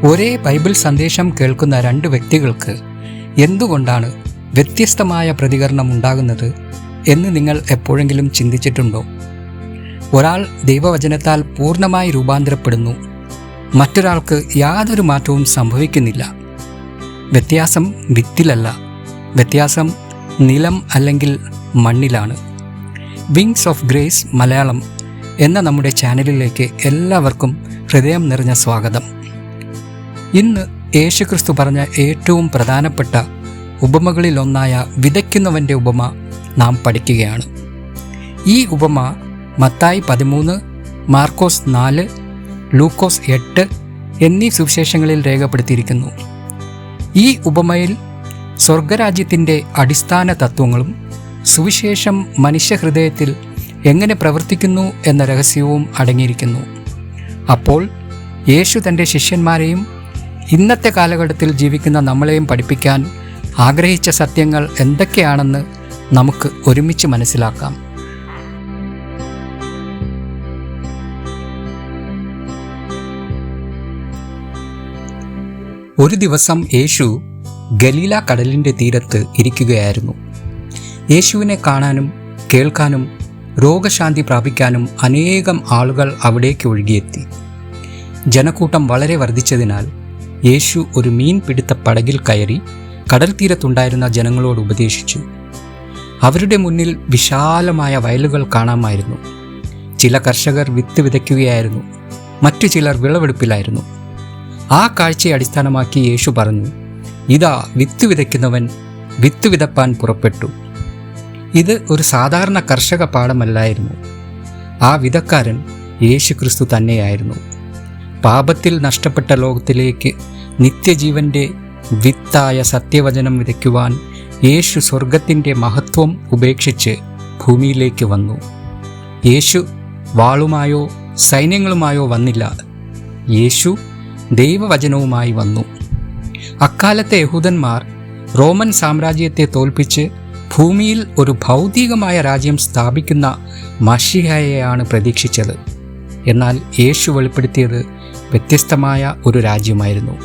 ഒരേ ബൈബിൾ സന്ദേശം കേൾക്കുന്ന രണ്ട് വ്യക്തികൾക്ക് എന്തുകൊണ്ടാണ് വ്യത്യസ്തമായ പ്രതികരണം ഉണ്ടാകുന്നത് എന്ന് നിങ്ങൾ എപ്പോഴെങ്കിലും ചിന്തിച്ചിട്ടുണ്ടോ? ഒരാൾ ദൈവവചനത്താൽ പൂർണ്ണമായി രൂപാന്തരപ്പെടുന്നു, മറ്റൊരാൾക്ക് യാതൊരു മാറ്റവും സംഭവിക്കുന്നില്ല. വ്യത്യാസം വിത്തിലല്ല, വ്യത്യാസം നിലം അല്ലെങ്കിൽ മണ്ണിലാണ്. വിങ്സ് ഓഫ് ഗ്രേസ് മലയാളം എന്ന നമ്മുടെ ചാനലിലേക്ക് എല്ലാവർക്കും ഹൃദയം നിറഞ്ഞ സ്വാഗതം. ഇന്ന് യേശുക്രിസ്തു പറഞ്ഞ ഏറ്റവും പ്രധാനപ്പെട്ട ഉപമകളിലൊന്നായ വിതയ്ക്കുന്നവൻ്റെ ഉപമ നാം പഠിക്കുകയാണ്. ഈ ഉപമ മത്തായി 13, മാർക്കോസ് 4, ലൂക്കോസ് 8 എന്നീ സുവിശേഷങ്ങളിൽ രേഖപ്പെടുത്തിയിരിക്കുന്നു. ഈ ഉപമയിൽ സ്വർഗരാജ്യത്തിൻ്റെ അടിസ്ഥാന തത്വങ്ങളും സുവിശേഷം മനുഷ്യഹൃദയത്തിൽ എങ്ങനെ പ്രവർത്തിക്കുന്നു എന്ന രഹസ്യവും അടങ്ങിയിരിക്കുന്നു. അപ്പോൾ യേശു തൻ്റെ ശിഷ്യന്മാരെയും ഇന്നത്തെ കാലഘട്ടത്തിൽ ജീവിക്കുന്ന നമ്മളെയും പഠിപ്പിക്കാൻ ആഗ്രഹിച്ച സത്യങ്ങൾ എന്തൊക്കെയാണെന്ന് നമുക്ക് ഒരുമിച്ച് മനസ്സിലാക്കാം. ഒരു ദിവസം യേശു ഗലീല കടലിൻ്റെ തീരത്ത് ഇരിക്കുകയായിരുന്നു. യേശുവിനെ കാണാനും കേൾക്കാനും രോഗശാന്തി പ്രാപിക്കാനും അനേകം ആളുകൾ അവിടേക്ക് ഒഴുകിയെത്തി. ജനക്കൂട്ടം വളരെ വർദ്ധിച്ചതിനാൽ യേശു ഒരു മീൻ പിടുത്ത പടകിൽ കയറി കടൽ തീരത്തുണ്ടായിരുന്ന ജനങ്ങളോട് ഉപദേശിച്ചു. അവരുടെ മുന്നിൽ വിശാലമായ വയലുകൾ കാണാമായിരുന്നു. ചില കർഷകർ വിത്ത് വിതയ്ക്കുകയായിരുന്നു, മറ്റു ചിലർ വിളവെടുപ്പിലായിരുന്നു. ആ കാഴ്ചയെ അടിസ്ഥാനമാക്കി യേശു പറഞ്ഞു, ഇതാ വിത്ത് വിതയ്ക്കുന്നവൻ വിത്ത് വിതപ്പാൻ പുറപ്പെട്ടു. ഇത് ഒരു സാധാരണ കർഷക പാഠമല്ലായിരുന്നു. ആ വിതക്കാരൻ യേശുക്രിസ്തു തന്നെയായിരുന്നു. പാപത്തിൽ നഷ്ടപ്പെട്ട ലോകത്തിലേക്ക് നിത്യജീവന്റെ വിത്തായ സത്യവചനം വിതയ്ക്കുവാൻ യേശു സ്വർഗത്തിൻ്റെ മഹത്വം ഉപേക്ഷിച്ച് ഭൂമിയിലേക്ക് വന്നു. യേശു വാളുമായോ സൈന്യങ്ങളുമായോ വന്നില്ല. യേശു ദൈവവചനവുമായി വന്നു. അക്കാലത്തെ യഹൂദന്മാർ റോമൻ സാമ്രാജ്യത്തെ തോൽപ്പിച്ച് ഭൂമിയിൽ ഒരു ഭൗതികമായ രാജ്യം സ്ഥാപിക്കുന്ന മശിഹയെയാണ് പ്രതീക്ഷിച്ചത്. എന്നാൽ യേശു വെളിപ്പെടുത്തിയത് വ്യത്യസ്തമായ ഒരു രാജ്യമായിരുന്നു.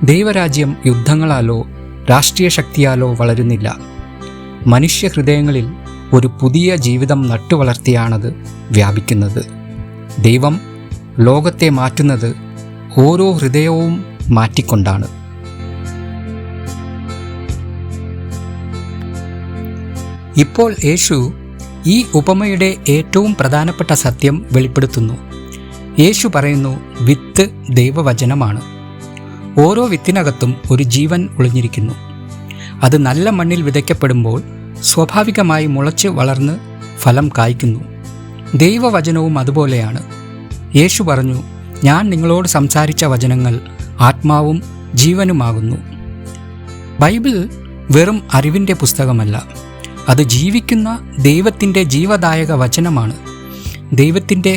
ദൈവരാജ്യം യുദ്ധങ്ങളാലോ രാഷ്ട്രീയ ശക്തിയാലോ വളരുന്നില്ല. മനുഷ്യഹൃദയങ്ങളിൽ ഒരു പുതിയ ജീവിതം നട്ടുവളർത്തിയാണത് വ്യാപിക്കുന്നത്. ദൈവം ലോകത്തെ മാറ്റുന്നത് ഓരോ ഹൃദയവും മാറ്റിക്കൊണ്ടാണ്. ഇപ്പോൾ യേശു ഈ ഉപമയുടെ ഏറ്റവും പ്രധാനപ്പെട്ട സത്യം വെളിപ്പെടുത്തുന്നു. യേശു പറയുന്നു, വിത്ത് ദൈവവചനമാണ്. ഓരോ വിത്തിനകത്തും ഒരു ജീവൻ ഒളിഞ്ഞിരിക്കുന്നു. അത് നല്ല മണ്ണിൽ വിതയ്ക്കപ്പെടുമ്പോൾ സ്വാഭാവികമായി മുളച്ച് വളർന്ന് ഫലം കായ്ക്കുന്നു. ദൈവവചനവും അതുപോലെയാണ്. യേശു പറഞ്ഞു, ഞാൻ നിങ്ങളോട് സംസാരിച്ച വചനങ്ങൾ ആത്മാവും ജീവനുമാകുന്നു. ബൈബിൾ വെറും അറിവിൻ്റെ പുസ്തകമല്ല, അത് ജീവിക്കുന്ന ദൈവത്തിൻ്റെ ജീവദായക വചനമാണ്. ദൈവത്തിൻ്റെ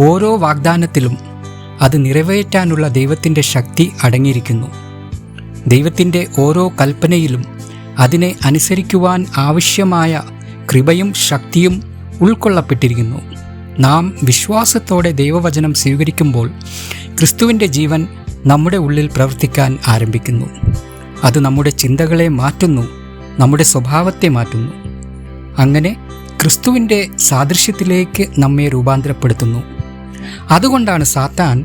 ഓരോ വാഗ്ദാനത്തിലും അത് നിറവേറ്റാനുള്ള ദൈവത്തിൻ്റെ ശക്തി അടങ്ങിയിരിക്കുന്നു. ദൈവത്തിൻ്റെ ഓരോ കൽപ്പനയിലും അതിനെ അനുസരിക്കുവാൻ ആവശ്യമായ കൃപയും ശക്തിയും ഉൾക്കൊള്ളപ്പെട്ടിരിക്കുന്നു. നാം വിശ്വാസത്തോടെ ദൈവവചനം സ്വീകരിക്കുമ്പോൾ ക്രിസ്തുവിൻ്റെ ജീവൻ നമ്മുടെ ഉള്ളിൽ പ്രവർത്തിക്കാൻ ആരംഭിക്കുന്നു. അത് നമ്മുടെ ചിന്തകളെ മാറ്റുന്നു, നമ്മുടെ സ്വഭാവത്തെ മാറ്റുന്നു. അങ്ങനെ ക്രിസ്തുവിൻ്റെ സാദൃശ്യത്തിലേക്ക് നമ്മെ രൂപാന്തരപ്പെടുത്തുന്നു. അതുകൊണ്ടാണ് സാത്താൻ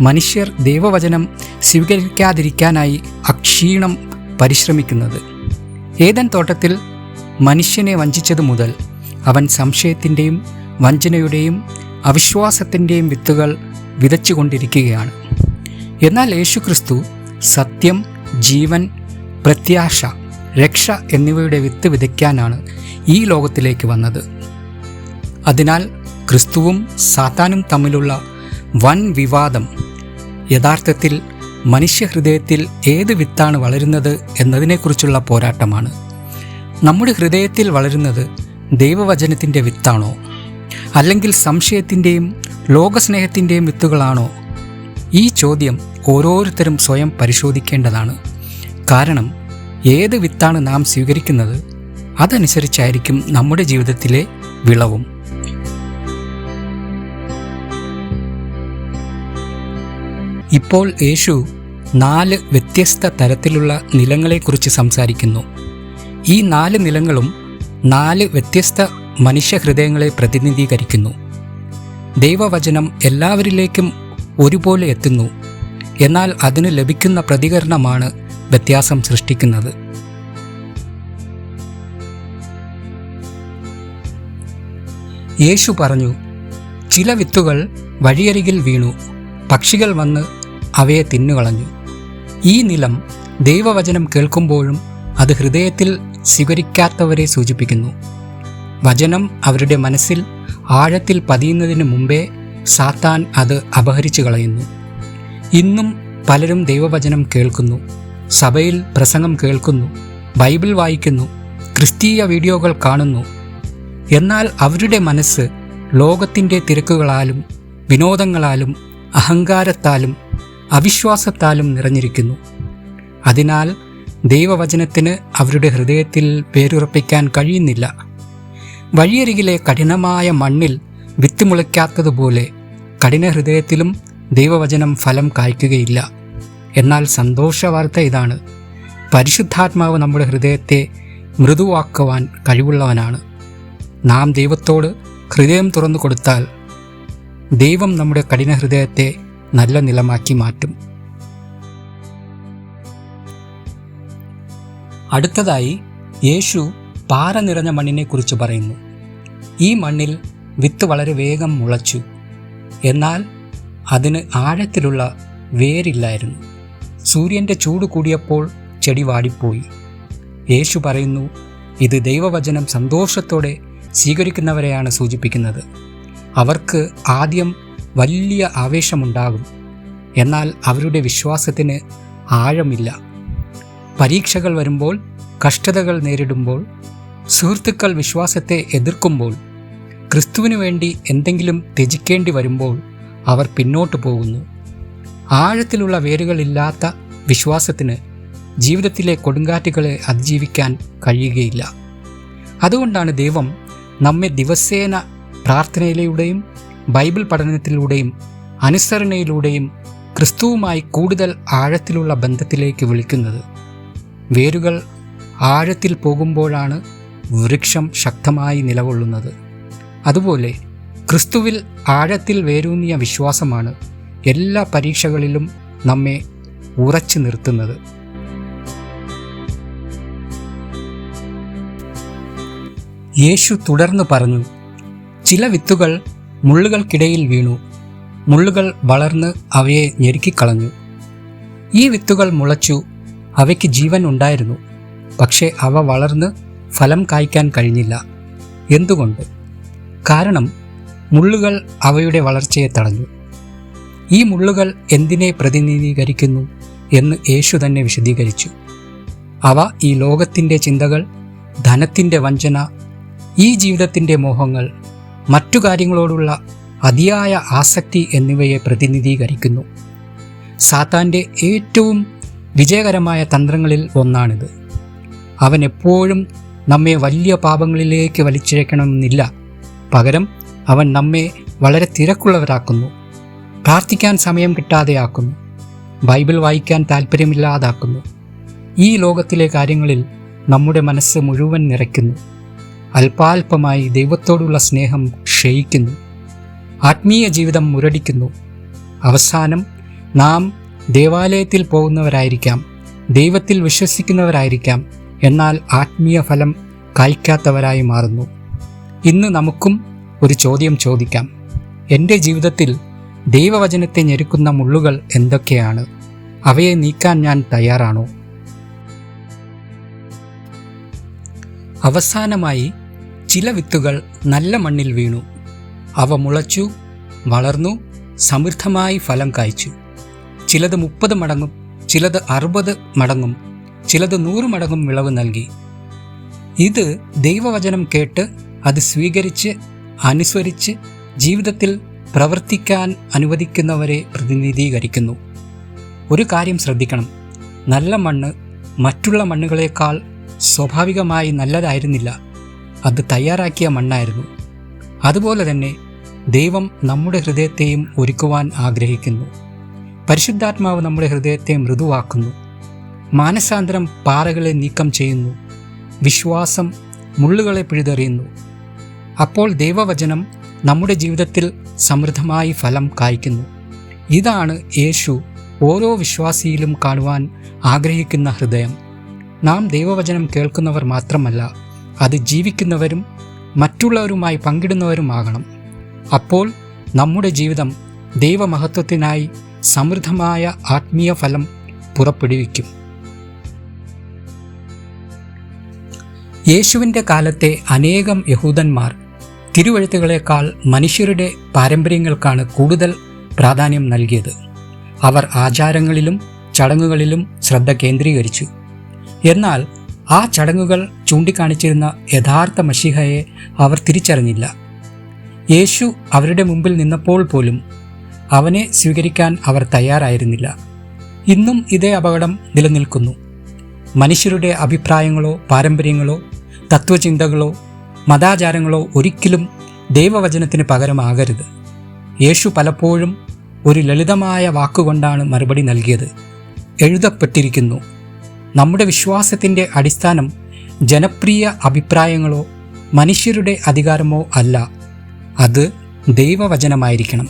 മനുഷ്യർ ദൈവവചനം സ്വീകരിക്കാതിരിക്കാനായി അക്ഷീണം പരിശ്രമിക്കുന്നത്. ഏദൻ തോട്ടത്തിൽ മനുഷ്യനെ വഞ്ചിച്ചതു മുതൽ അവൻ സംശയത്തിൻ്റെയും വഞ്ചനയുടെയും അവിശ്വാസത്തിൻ്റെയും വിത്തുകൾ വിതച്ചുകൊണ്ടിരിക്കുകയാണ്. എന്നാൽ യേശുക്രിസ്തു സത്യം, ജീവൻ, പ്രത്യാശ, രക്ഷ എന്നിവയുടെ വിത്ത് വിതയ്ക്കാനാണ് ഈ ലോകത്തിലേക്ക് വന്നത്. അതിനാൽ ക്രിസ്തുവും സാത്താനും തമ്മിലുള്ള വൻ വിവാദം യഥാർത്ഥത്തിൽ മനുഷ്യഹൃദയത്തിൽ ഏത് വിത്താണ് വളരുന്നത് എന്നതിനെക്കുറിച്ചുള്ള പോരാട്ടമാണ്. നമ്മുടെ ഹൃദയത്തിൽ വളരുന്നത് ദൈവവചനത്തിൻ്റെ വിത്താണോ, അല്ലെങ്കിൽ സംശയത്തിൻ്റെയും ലോകസ്നേഹത്തിൻ്റെയും വിത്തുകളാണോ? ഈ ചോദ്യം ഓരോരുത്തരും സ്വയം പരിശോധിക്കേണ്ടതാണ്. കാരണം ഏത് വിത്താണ് നാം സ്വീകരിക്കുന്നത്, അതനുസരിച്ചായിരിക്കും നമ്മുടെ ജീവിതത്തിലെ വിളവും. ഇപ്പോൾ യേശു 4 വ്യത്യസ്ത തരത്തിലുള്ള നിലങ്ങളെക്കുറിച്ച് സംസാരിക്കുന്നു. ഈ 4 നിലങ്ങളും 4 വ്യത്യസ്ത മനുഷ്യഹൃദയങ്ങളെ പ്രതിനിധീകരിക്കുന്നു. ദൈവവചനം എല്ലാവരിലേക്കും ഒരുപോലെ എത്തുന്നു, എന്നാൽ അതിന് ലഭിക്കുന്ന പ്രതികരണമാണ് വ്യത്യാസം സൃഷ്ടിക്കുന്നത്. യേശു പറഞ്ഞു, ചില വിത്തുകൾ വഴിയരികിൽ വീണു, പക്ഷികൾ വന്ന് അവയെ തിന്നുകളഞ്ഞു. ഈ നിലം ദൈവവചനം കേൾക്കുമ്പോഴും അത് ഹൃദയത്തിൽ സ്വീകരിക്കാത്തവരെ സൂചിപ്പിക്കുന്നു. വചനം അവരുടെ മനസ്സിൽ ആഴത്തിൽ പതിയുന്നതിന് മുമ്പേ സാത്താൻ അത് അപഹരിച്ചു കളയുന്നു. ഇന്നും പലരും ദൈവവചനം കേൾക്കുന്നു, സഭയിൽ പ്രസംഗം കേൾക്കുന്നു, ബൈബിൾ വായിക്കുന്നു, ക്രിസ്തീയ വീഡിയോകൾ കാണുന്നു. എന്നാൽ അവരുടെ മനസ്സ് ലോകത്തിൻ്റെ തിരക്കുകളാലും വിനോദങ്ങളാലും അഹങ്കാരത്താലും അവിശ്വാസത്താലും നിറഞ്ഞിരിക്കുന്നു. അതിനാൽ ദൈവവചനത്തിന് അവരുടെ ഹൃദയത്തിൽ വേരുറപ്പിക്കാൻ കഴിയുന്നില്ല. വഴിയരികിലെ കഠിനമായ മണ്ണിൽ വിത്ത് മുളയ്ക്കാത്തതുപോലെ കഠിനഹൃദയത്തിലും ദൈവവചനം ഫലം കായ്ക്കുകയില്ല. എന്നാൽ സന്തോഷവാർത്ത ഇതാണ്: പരിശുദ്ധാത്മാവ് നമ്മുടെ ഹൃദയത്തെ മൃദുവാക്കുവാൻ കഴിവുള്ളവനാണ്. നാം ദൈവത്തോട് ഹൃദയം തുറന്നു കൊടുത്താൽ ദൈവം നമ്മുടെ കഠിനഹൃദയത്തെ നല്ല നിലമാക്കി മാറ്റും. അടുത്തതായി യേശു പാറ നിറഞ്ഞ മണ്ണിനെക്കുറിച്ച് പറയുന്നു. ഈ മണ്ണിൽ വിത്ത് വളരെ വേഗം മുളച്ചു, എന്നാൽ അതിന് ആഴത്തിലുള്ള വേരില്ലായിരുന്നു. സൂര്യൻ്റെ ചൂട് കൂടിയപ്പോൾ ചെടി വാടിപ്പോയി. യേശു പറയുന്നു, ഇത് ദൈവവചനം സന്തോഷത്തോടെ സ്വീകരിക്കുന്നവരെയാണ് സൂചിപ്പിക്കുന്നത്. അവർക്ക് ആദ്യം വലിയ ആവേശമുണ്ടാകും, എന്നാൽ അവരുടെ വിശ്വാസത്തിന് ആഴമില്ല. പരീക്ഷകൾ വരുമ്പോൾ, കഷ്ടതകൾ നേരിടുമ്പോൾ, സുഹൃത്തുക്കൾ വിശ്വാസത്തെ എതിർക്കുമ്പോൾ, ക്രിസ്തുവിനു വേണ്ടി എന്തെങ്കിലും ത്യജിക്കേണ്ടി വരുമ്പോൾ അവർ പിന്നോട്ട് പോകുന്നു. ആഴത്തിലുള്ള വേരുകളില്ലാത്ത വിശ്വാസത്തിന് ജീവിതത്തിലെ കൊടുങ്കാറ്റുകളെ അതിജീവിക്കാൻ കഴിയുകയില്ല. അതുകൊണ്ടാണ് ദൈവം നമ്മെ ദിവസേന പ്രാർത്ഥനയിലൂടെയും ബൈബിൾ പഠനത്തിലൂടെയും അനുസരണയിലൂടെയും ക്രിസ്തുവുമായി കൂടുതൽ ആഴത്തിലുള്ള ബന്ധത്തിലേക്ക് വിളിക്കുന്നത്. വേരുകൾ ആഴത്തിൽ പോകുമ്പോഴാണ് വൃക്ഷം ശക്തമായി നിലകൊള്ളുന്നത്. അതുപോലെ ക്രിസ്തുവിൽ ആഴത്തിൽ വേരൂന്നിയ വിശ്വാസമാണ് എല്ലാ പരീക്ഷകളിലും നമ്മെ ഉറച്ചു നിർത്തുന്നത്. യേശു തുടർന്ന് പറഞ്ഞു, ചില വിത്തുകൾ മുള്ളുകൾക്കിടയിൽ വീണു, മുള്ളുകൾ വളർന്ന് അവയെ ഞെരുക്കിക്കളഞ്ഞു. ഈ വിത്തുകൾ മുളച്ചു, അവയ്ക്ക് ജീവൻ ഉണ്ടായിരുന്നു, പക്ഷേ അവ വളർന്ന് ഫലം കായ്ക്കാൻ കഴിഞ്ഞില്ല. എന്തുകൊണ്ട്? കാരണം മുള്ളുകൾ അവയുടെ വളർച്ചയെ തടഞ്ഞു. ഈ മുള്ളുകൾ എന്തിനെ പ്രതിനിധീകരിക്കുന്നു എന്ന് യേശു തന്നെ വിശദീകരിച്ചു. അവ ഈ ലോകത്തിൻ്റെ ചിന്തകൾ, ധനത്തിൻ്റെ വഞ്ചന, ഈ ജീവിതത്തിൻ്റെ മോഹങ്ങൾ, മറ്റു കാര്യങ്ങളോടുള്ള അതിയായ ആസക്തി എന്നിവയെ പ്രതിനിധീകരിക്കുന്നു. സാത്താൻ്റെ ഏറ്റവും വിജയകരമായ തന്ത്രങ്ങളിൽ ഒന്നാണിത്. അവൻ എപ്പോഴും നമ്മെ വലിയ പാപങ്ങളിലേക്ക് വലിച്ചിഴക്കണമെന്നില്ല. പകരം അവൻ നമ്മെ വളരെ തിരക്കുള്ളവരാക്കുന്നു, പ്രാർത്ഥിക്കാൻ സമയം കിട്ടാതെയാക്കുന്നു, ബൈബിൾ വായിക്കാൻ താല്പര്യമില്ലാതാക്കുന്നു. ഈ ലോകത്തിലെ കാര്യങ്ങളിൽ നമ്മുടെ മനസ്സ് മുഴുവൻ നിറയ്ക്കുന്നു. അല്പാൽപമായി ദൈവത്തോടുള്ള സ്നേഹം ക്ഷയിക്കുന്നു. ആത്മീയ ജീവിതം മുരടിക്കുന്നു. അവസാനം നാം ദേവാലയത്തിൽ പോകുന്നവരായിരിക്കാം, ദൈവത്തിൽ വിശ്വസിക്കുന്നവരായിരിക്കാം, എന്നാൽ ആത്മീയ ഫലം കായ്ക്കാത്തവരായി മാറുന്നു. ഇന്ന് നമുക്കും ഒരു ചോദ്യം ചോദിക്കാം: എൻ്റെ ജീവിതത്തിൽ ദൈവവചനത്തെ ഞെരുക്കുന്ന മുള്ളുകൾ എന്തൊക്കെയാണ്? അവയെ നീക്കാൻ ഞാൻ തയ്യാറാണോ? അവസാനമായി, ചില വിത്തുകൾ നല്ല മണ്ണിൽ വീണു. അവ മുളച്ചു, വളർന്നു, സമൃദ്ധമായി ഫലം കായ്ച്ചു. ചിലത് 30 മടങ്ങും, ചിലത് 60 മടങ്ങും, ചിലത് 100 മടങ്ങും വിളവ് നൽകി. ഇത് ദൈവവചനം കേട്ട് അത് സ്വീകരിച്ച് അനുസരിച്ച് ജീവിതത്തിൽ പ്രവർത്തിക്കാൻ അനുവദിക്കുന്നവരെ പ്രതിനിധീകരിക്കുന്നു. ഒരു കാര്യം ശ്രദ്ധിക്കണം: നല്ല മണ്ണ് മറ്റുള്ള മണ്ണുകളേക്കാൾ സ്വാഭാവികമായി നല്ലതായിരുന്നില്ല, അത് തയ്യാറാക്കിയ മണ്ണായിരുന്നു. അതുപോലെ തന്നെ ദൈവം നമ്മുടെ ഹൃദയത്തെയും ഒരുക്കുവാൻ ആഗ്രഹിക്കുന്നു. പരിശുദ്ധാത്മാവ് നമ്മുടെ ഹൃദയത്തെ മൃദുവാക്കുന്നു. മാനസാന്തരം പാറകളെ നീക്കം ചെയ്യുന്നു. വിശ്വാസം മുള്ളുകളെ പിഴുതെറിയുന്നു. അപ്പോൾ ദൈവവചനം നമ്മുടെ ജീവിതത്തിൽ സമൃദ്ധമായി ഫലം കായ്ക്കുന്നു. ഇതാണ് യേശു ഓരോ വിശ്വാസിയിലും കാണുവാൻ ആഗ്രഹിക്കുന്ന ഹൃദയം. നാം ദൈവവചനം കേൾക്കുന്നവർ മാത്രമല്ല, അത് ജീവിക്കുന്നവരും മറ്റുള്ളവരുമായി പങ്കിടുന്നവരുമാകണം. അപ്പോൾ നമ്മുടെ ജീവിതം ദൈവമഹത്വത്തിനായി സമൃദ്ധമായ ആത്മീയ ഫലം പുറപ്പെടുവിക്കും. യേശുവിൻ്റെ കാലത്തെ അനേകം യഹൂദന്മാർ തിരുവെഴുത്തുകളേക്കാൾ മനുഷ്യരുടെ പാരമ്പര്യങ്ങൾക്കാണ് കൂടുതൽ പ്രാധാന്യം നൽകിയത്. അവർ ആചാരങ്ങളിലും ചടങ്ങുകളിലും ശ്രദ്ധ കേന്ദ്രീകരിച്ചു. എന്നാൽ ആ ചടങ്ങുകൾ ചൂണ്ടിക്കാണിച്ചിരുന്ന യഥാർത്ഥ മശീഹയെ അവർ തിരിച്ചറിഞ്ഞില്ല. യേശു അവരുടെ മുമ്പിൽ നിന്നപ്പോൾ പോലും അവനെ സ്വീകരിക്കാൻ അവർ തയ്യാറായിരുന്നില്ല. ഇന്നും ഇതേ അപകടം നിലനിൽക്കുന്നു. മനുഷ്യരുടെ അഭിപ്രായങ്ങളോ പാരമ്പര്യങ്ങളോ തത്വചിന്തകളോ മതാചാരങ്ങളോ ഒരിക്കലും ദൈവവചനത്തിന് പകരമാകരുത്. യേശു പലപ്പോഴും ഒരു ലളിതമായ വാക്കുകൊണ്ടാണ് മറുപടി നൽകിയത്. എഴുതപ്പെട്ടിരിക്കുന്നു. നമ്മുടെ വിശ്വാസത്തിൻ്റെ അടിസ്ഥാനം ജനപ്രിയ അഭിപ്രായങ്ങളോ മനുഷ്യരുടെ അധികാരമോ അല്ല, അത് ദൈവവചനമായിരിക്കണം.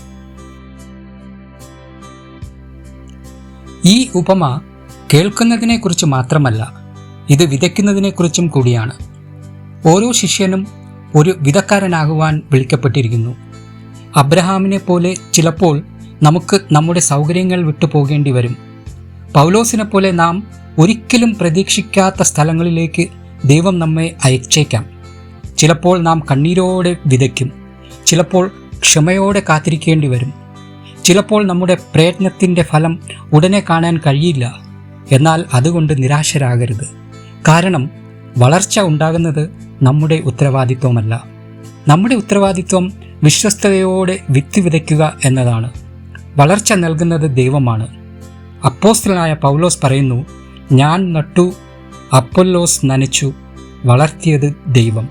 ഈ ഉപമ കേൾക്കുന്നതിനെക്കുറിച്ച് മാത്രമല്ല, ഇത് വിതയ്ക്കുന്നതിനെക്കുറിച്ചും കൂടിയാണ്. ഓരോ ശിഷ്യനും ഒരു വിതക്കാരനാകുവാൻ വിളിക്കപ്പെട്ടിരിക്കുന്നു. അബ്രഹാമിനെ പോലെ ചിലപ്പോൾ നമുക്ക് നമ്മുടെ സൗകര്യങ്ങൾ വിട്ടു പോകേണ്ടി വരും. പൗലോസിനെ പോലെ നാം ഒരിക്കലും പ്രതീക്ഷിക്കാത്ത സ്ഥലങ്ങളിലേക്ക് ദൈവം നമ്മെ അയച്ചേക്കാം. ചിലപ്പോൾ നാം കണ്ണീരോടെ വിതയ്ക്കും. ചിലപ്പോൾ ക്ഷമയോടെ കാത്തിരിക്കേണ്ടി വരും. ചിലപ്പോൾ നമ്മുടെ പ്രയത്നത്തിൻ്റെ ഫലം ഉടനെ കാണാൻ കഴിയില്ല. എന്നാൽ അതുകൊണ്ട് നിരാശരാകരുത്. കാരണം വളർച്ച ഉണ്ടാകുന്നത് നമ്മുടെ ഉത്തരവാദിത്വമല്ല. നമ്മുടെ ഉത്തരവാദിത്വം വിശ്വസ്തയോടെ വിത്ത് വിതയ്ക്കുക എന്നതാണ്. വളർച്ച നൽകുന്നത് ദൈവമാണ്. അപ്പോസ്തലനായ പൗലോസ് പറയുന്നു, ഞാൻ നട്ടു, അപ്പൊല്ലോസ് നനച്ചു, വളർത്തിയത് ദൈവം.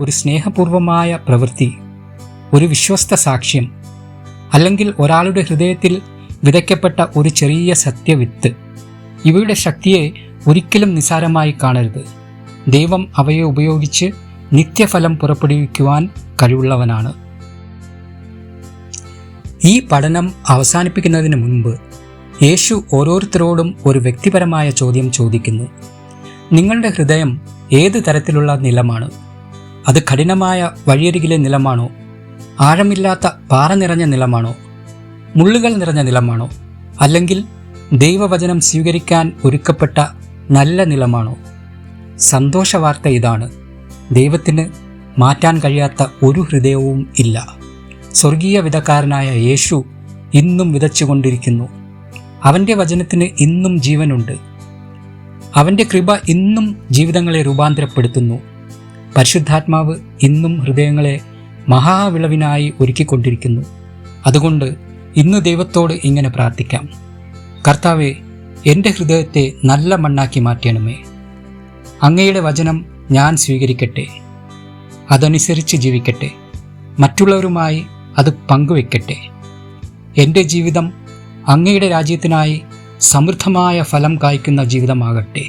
ഒരു സ്നേഹപൂർവമായ പ്രവൃത്തി, ഒരു വിശ്വസ്ത സാക്ഷ്യം, അല്ലെങ്കിൽ ഒരാളുടെ ഹൃദയത്തിൽ വിതയ്ക്കപ്പെട്ട ഒരു ചെറിയ സത്യവിത്ത്, ഇവയുടെ ശക്തിയെ ഒരിക്കലും നിസ്സാരമായി കാണരുത്. ദൈവം അവയെ ഉപയോഗിച്ച് നിത്യഫലം പുറപ്പെടുവിക്കുവാൻ കഴിവുള്ളവനാണ്. ഈ പഠനം അവസാനിപ്പിക്കുന്നതിന് മുൻപ് യേശു ഓരോരുത്തരോടും ഒരു വ്യക്തിപരമായ ചോദ്യം ചോദിക്കുന്നു. നിങ്ങളുടെ ഹൃദയം ഏത് തരത്തിലുള്ള നിലമാണ്? അത് കഠിനമായ വഴിയരികിലെ നിലമാണോ? ആഴമില്ലാത്ത പാറ നിറഞ്ഞ നിലമാണോ? മുള്ളുകൾ നിറഞ്ഞ നിലമാണോ? അല്ലെങ്കിൽ ദൈവവചനം സ്വീകരിക്കാൻ ഒരുക്കപ്പെട്ട നല്ല നിലമാണോ? സന്തോഷവാർത്ത ഇതാണ്: ദൈവത്തിന് മാറ്റാൻ കഴിയാത്ത ഒരു ഹൃദയവും ഇല്ല. സ്വർഗീയ വിതക്കാരനായ യേശു ഇന്നും വിതച്ചുകൊണ്ടിരിക്കുന്നു. അവൻ്റെ വചനത്തിന് ഇന്നും ജീവനുണ്ട്. അവൻ്റെ കൃപ ഇന്നും ജീവിതങ്ങളെ രൂപാന്തരപ്പെടുത്തുന്നു. പരിശുദ്ധാത്മാവ് ഇന്നും ഹൃദയങ്ങളെ മഹാവിളവിനായി ഒരുക്കിക്കൊണ്ടിരിക്കുന്നു. അതുകൊണ്ട് ഇന്ന് ദൈവത്തോട് ഇങ്ങനെ പ്രാർത്ഥിക്കാം: കർത്താവേ, എൻ്റെ ഹൃദയത്തെ നല്ല മണ്ണാക്കി മാറ്റണമേ. അങ്ങയുടെ വചനം ഞാൻ സ്വീകരിക്കട്ടെ, അതനുസരിച്ച് ജീവിക്കട്ടെ, മറ്റുള്ളവരുമായി അത് പങ്കുവെക്കട്ടെ. എൻ്റെ ജീവിതം അങ്ങയുടെ രാജ്യത്തിനായി സമൃദ്ധമായ ഫലം കായ്ക്കുന്ന ജീവിതമാകട്ടെ.